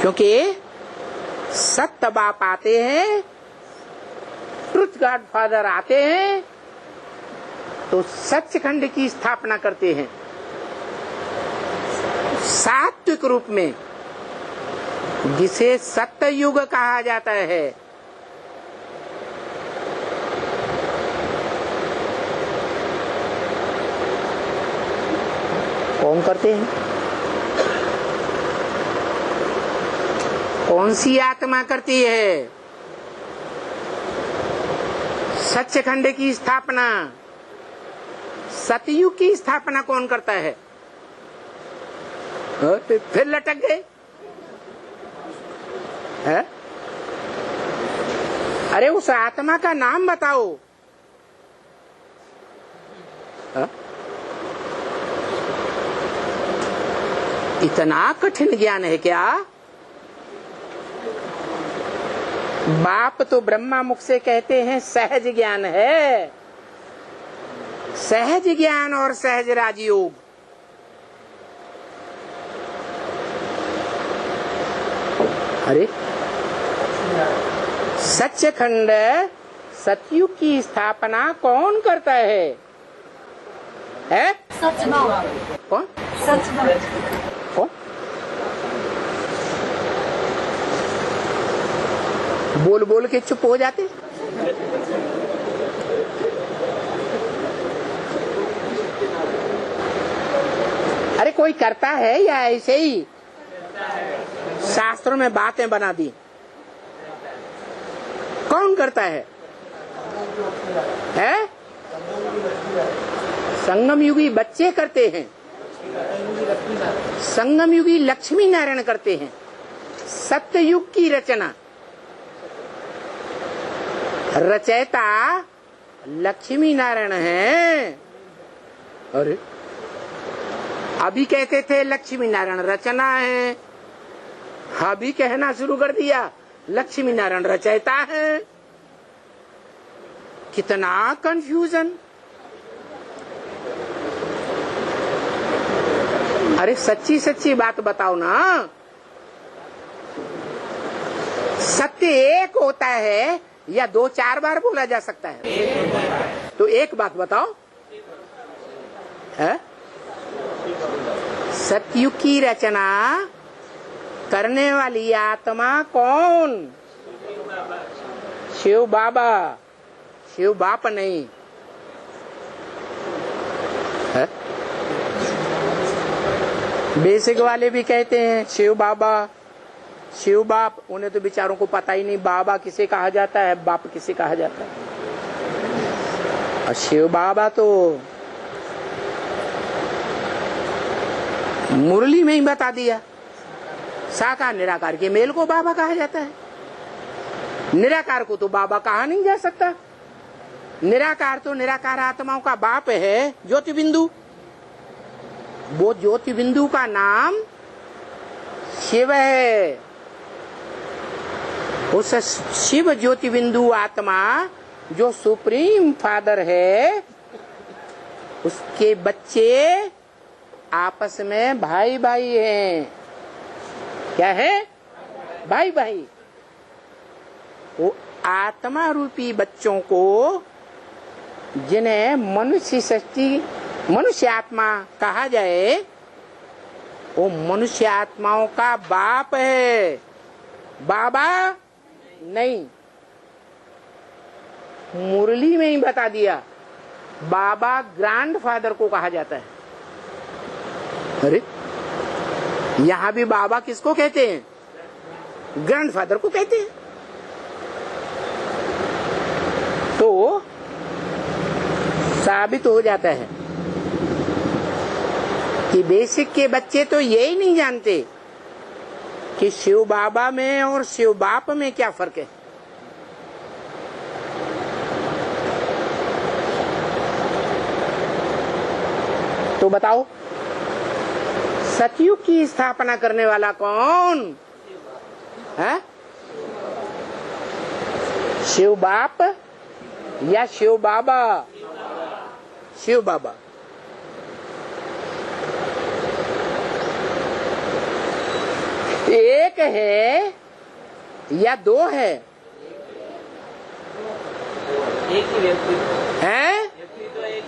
क्योंकि सत्य बाप आते हैं, ट्रुथ गॉडफादर आते हैं तो सच्चखंड की स्थापना करते हैं सात्विक रूप में, जिसे सत्य युग कहा जाता है। कौन करते हैं? कौन सी आत्मा करती है सच्चखंड की स्थापना? सतयुग की स्थापना कौन करता है? फिर लटक गए है? अरे उस आत्मा का नाम बताओ। है? इतना कठिन ज्ञान है क्या? बाप तो ब्रह्मा मुख से कहते हैं सहज ज्ञान है, सहज ज्ञान और सहज राजयोग। अरे सच्चखंड सतयुग की स्थापना कौन करता है? सच बात। कौन? सच बात। कौन? बोल बोल के चुप हो जाते। अरे कोई करता है या ऐसे ही शास्त्रों में बातें बना दी? कौन करता है? संगम युगी बच्चे करते हैं, संगम युगी लक्ष्मी नारायण करते हैं। सत्ययुग की रचना रचयिता लक्ष्मी नारायण है। अरे अभी कहते थे लक्ष्मी नारायण रचना है, अभी कहना शुरू कर दिया लक्ष्मी नारायण रचयिता है। कितना कंफ्यूजन। अरे सच्ची सच्ची बात बताओ ना। सत्य एक होता है या दो चार बार बोला जा सकता है? तो एक बात बताओ, है? सतयुग की रचना करने वाली आत्मा कौन? शिव बाबा, शिव बाप नहीं है? बेसिक वाले भी कहते हैं शिव बाबा, शिव बाप। उन्हें तो बेचारों को पता ही नहीं बाबा किसे कहा जाता है, बाप किसे कहा जाता है। और शिव बाबा तो मुरली में ही बता दिया, साकार निराकार के मेल को बाबा कहा जाता है। निराकार को तो बाबा कहा नहीं जा सकता। निराकार तो निराकार आत्माओं का बाप है, ज्योति बिंदु। वो ज्योति बिंदु का नाम शिव है। उस शिव ज्योति बिंदु आत्मा जो सुप्रीम फादर है, उसके बच्चे आपस में भाई भाई हैं। क्या है? भाई भाई। वो आत्मा रूपी बच्चों को, जिन्हें मनुष्य सृष्टि मनुष्य आत्मा कहा जाए, वो मनुष्य आत्माओं का बाप है, बाबा नहीं। मुरली में ही बता दिया बाबा ग्रैंडफादर को कहा जाता है। अरे यहां भी बाबा किसको कहते हैं? ग्रैंडफादर को कहते हैं। तो साबित हो जाता है कि बेसिक के बच्चे तो यही नहीं जानते कि शिव बाबा में और शिव बाप में क्या फर्क है। तो बताओ, सतयुग की स्थापना करने वाला कौन है? शिव बाप या शिव बाबा? शिव बाबा। एक एक है या दो है? एक ही व्यक्ति हैं? तो एक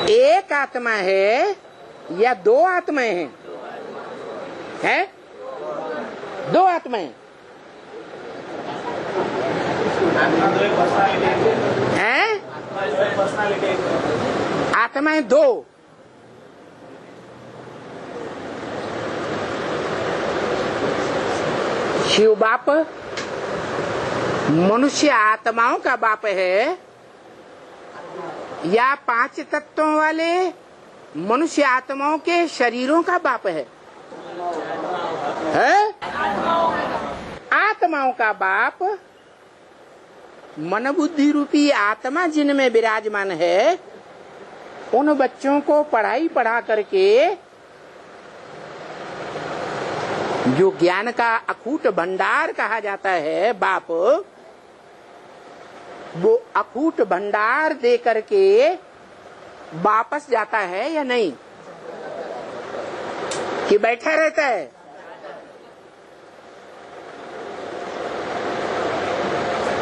ही। एक आत्मा है या दो आत्माएं हैं? हैं? दो आत्माएं हैं? आत्माएं दो। शिव बाप मनुष्य आत्माओं का बाप है या पांच तत्वों वाले मनुष्य आत्माओं के शरीरों का बाप है? आत्माओं का बाप मन बुद्धि रूपी आत्मा जिनमें विराजमान है, उन बच्चों को पढ़ाई पढ़ा करके जो ज्ञान का अखूट भंडार कहा जाता है बाप, वो अखूट भंडार दे करके वापस जाता है या नहीं, कि बैठा रहता है?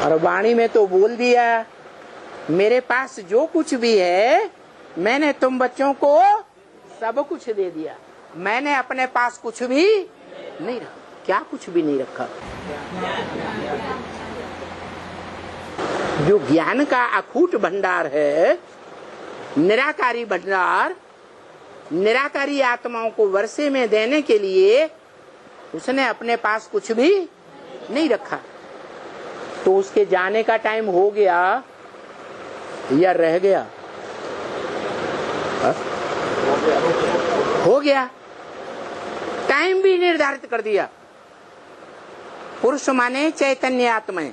और वाणी में तो बोल दिया, मेरे पास जो कुछ भी है मैंने तुम बच्चों को सब कुछ दे दिया, मैंने अपने पास कुछ भी नहीं रखा। क्या कुछ भी नहीं रखा? जो ज्ञान का अखूट भंडार है, निराकारी भंडार, निराकारी आत्माओं को वर्षे में देने के लिए उसने अपने पास कुछ भी नहीं रखा। तो उसके जाने का टाइम हो गया या रह गया? हो गया। टाइम भी निर्धारित कर दिया। पुरुष माने चैतन्य आत्माएं,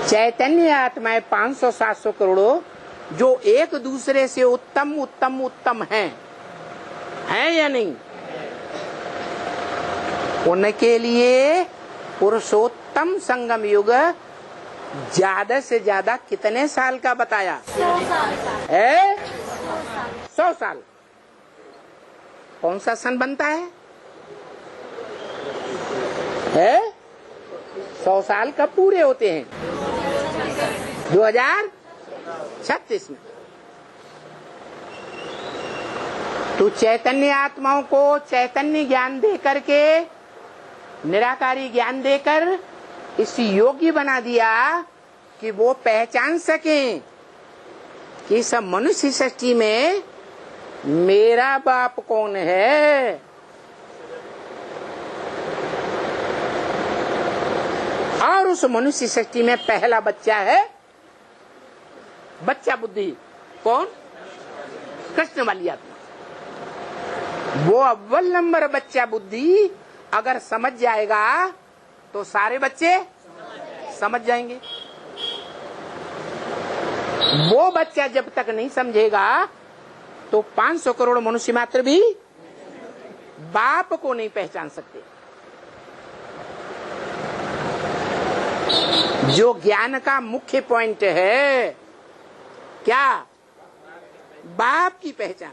चैतन्य आत्माएं 500-700 करोड़ों, जो एक दूसरे से उत्तम उत्तम उत्तम हैं, है या नहीं? उनके लिए पुरुषोत्तम संगम युग ज्यादा से ज्यादा कितने साल का बताया? 100 साल। कौन सा सन बनता है? 100 साल कब पूरे होते हैं? 2036 में। तो चैतन्य आत्माओं को चैतन्य ज्ञान दे करके, निराकारी ज्ञान देकर इस योग्य बना दिया कि वो पहचान सकें कि सब मनुष्य सृष्टि में मेरा बाप कौन है। और उस मनुष्य सृष्टि में पहला बच्चा है बच्चा बुद्धि। कौन? कृष्ण वाली आत्मा। वो अव्वल नंबर बच्चा बुद्धि अगर समझ जाएगा तो सारे बच्चे समझ जाएंगे। वो बच्चा जब तक नहीं समझेगा तो 500 करोड़ मनुष्य मात्र भी बाप को नहीं पहचान सकते। जो ज्ञान का मुख्य पॉइंट है क्या? बाप की पहचान।